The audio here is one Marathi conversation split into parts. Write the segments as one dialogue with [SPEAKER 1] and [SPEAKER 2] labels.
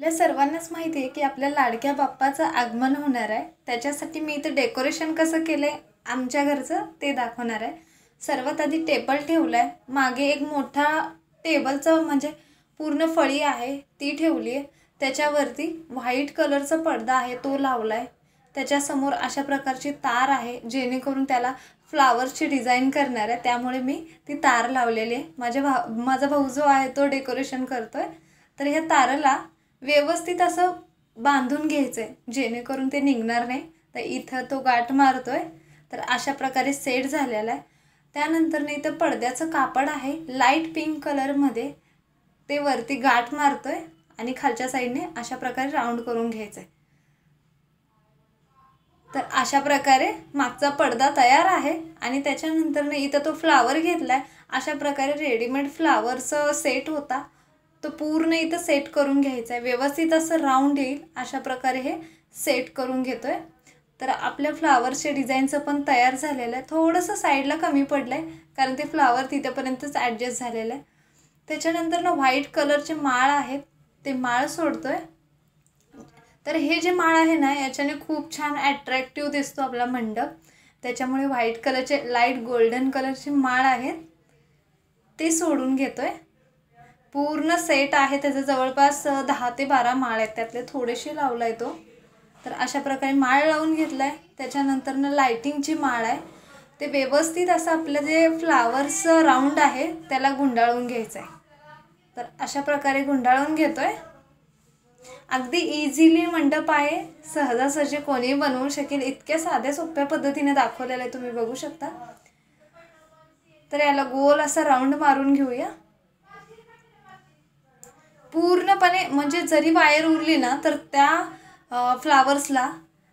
[SPEAKER 1] आपल्या सर्वांनाच माहिती आहे की आपल्या लाडक्या बाप्पाचं आगमन होणार आहे। त्याच्यासाठी मी इथे डेकोरेशन कसं केलंय आमच्या घरचं ते दाखवणार आहे। सर्वात आधी टेबल ठेवलाय, मागे एक मोठा टेबलचं म्हणजे पूर्ण फळी आहे ती ठेवली आहे। त्याच्यावरती व्हाईट कलरचा पडदा आहे तो लावलाय। त्याच्या समोर अशा प्रकारची तार आहे जेणेकरून त्याला फ्लावर्सची डिझाइन करणार आहे, त्यामुळे मी ती तार लावलेली आहे। माझा भाऊ जो आहे तो डेकोरेशन करतोय, तर ह्या ताराला व्यवस्थित असं बांधून घ्यायचंय जेणेकरून ते निघणार नाही। तर इथं तो गाठ मारतोय, तर अशा प्रकारे सेट झालेला आहे। त्यानंतर ने इथं पडद्याचं कापड आहे लाईट पिंक कलर मध्ये, ते वरती गाठ मारतोय आणि खालच्या साइडने अशा प्रकारे राउंड करून घ्यायचंय। तर अशा प्रकारे मागचा पडदा तयार आहे आणि त्याच्यानंतर ने इथं तो फ्लावर घेतलाय। अशा प्रकारे रेडीमेड फ्लावरचा सेट होता, तो पूर्ण इथं सेट करून घ्यायचा आहे। व्यवस्थित असं राउंड येईल अशा प्रकारे हे सेट करून घेतोय। तर आपल्या फ्लावरचे डिझाइनचं पण तयार झालेलं आहे। थोडंसं साईडला कमी पडलंय कारण ते फ्लावर तिथपर्यंतच ॲडजस्ट झालेलं आहे। त्याच्यानंतर ना व्हाईट कलरचे माळ आहेत ते माळ सोडतोय। तर हे जे माळ आहे ना याच्याने खूप छान अट्रॅक्टिव्ह दिसतो आपला मंडप, त्याच्यामुळे व्हाईट कलरचे लाईट गोल्डन कलरची माळ आहेत ते सोडून घेतोय। पूर्ण सेट आहे त्याचा जवळपास 10 ते 12 माळ आहेत, त्यातले थोडेसे लावलाय तो। तर अशा प्रकारे माळ लावून घेतलाय। त्याच्यानंतर ना लाइटिंगची माळ आहे, ते व्यवस्थित असं आपलं जे फ्लावर्स राउंड आहे त्याला गुंडाळून घ्यायचं आहे। तर अशा प्रकारे गुंडाळून घेतोय। अगदी इझिली मंडप आहे, सहजासहजी कोणी बनवू शकेल, इतक्या साध्या सोप्या पद्धतीने दाखवलेलं आहे, तुम्ही बघू शकता। तर याला गोल असा राउंड मारून घेऊया पूर्णपणे, म्हणजे जरी वायर उरली ना तर त्या फ्लावर्सला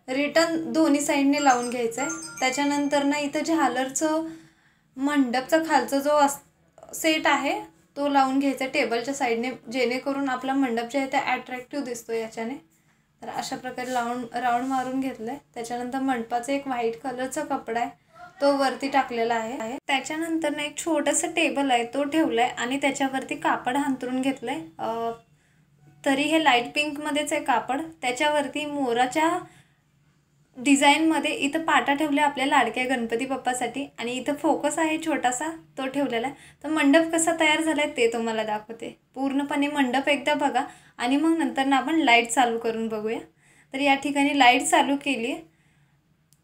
[SPEAKER 1] रिटर्न दोन्ही साइडने लावून घ्यायचं आहे। त्याच्यानंतर ना इथं झालरचं मंडपचा खालचा जो सेट आहे तो लावून घ्यायचा टेबलच्या साइडने, जेणेकरून आपला मंडप जे आहे ते अट्रॅक्टिव्ह दिसतो याच्याने। तर अशा प्रकारे राउंड मारून घेतलंय। त्याच्यानंतर मंडपाचा एक व्हाईट कलरचा कपडा आहे तो वरती टाकलेला आहे। त्याच्यानंतर ना एक छोटंसं टेबल आहे तो ठेवलाय आणि त्याच्यावरती कापड अंथरून घेतलंय। तरी हे लाईट पिंक मध्येच आहे कापड। त्याच्यावरती मोराच्या डिझाइन मध्ये इथं पाटा ठेवले आपल्या लाडक्या गणपती बाप्पासाठी, आणि इथं फोकस आहे छोटासा तो ठेवलेला आहे। तर मंडप कसा तयार झालाय ते तुम्हाला दाखवते। पूर्णपणे मंडप एकदा बघा आणि मग नंतर ना आपण लाईट चालू करून बघूया। तर या ठिकाणी लाईट चालू केली आहे।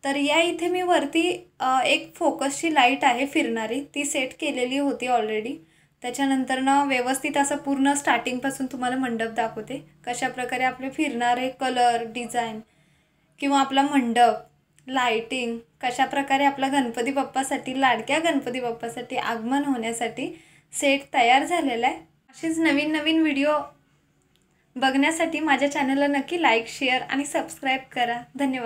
[SPEAKER 1] तर या इथे मी वरती एक फोकसची लाईट आहे फिरणारी, ती सेट केलेली होती ऑलरेडी। त्याच्यानंतर ना व्यवस्थित असं पूर्ण स्टार्टिंगपासून तुम्हाला मंडप दाखवते, कशा प्रकारे आपले फिरणारे कलर डिझाइन किंवा आपला मंडप लाइटिंग कशा प्रकारे आपला गणपती बाप्पासाठी, लाडक्या गणपती बाप्पासाठी आगमन होण्यासाठी सेट तयार झालेला आहे। असेच नवीन नवीन व्हिडिओ बघण्यासाठी माझ्या चॅनलला नक्की लाईक शेअर आणि सबस्क्राईब करा। धन्यवाद।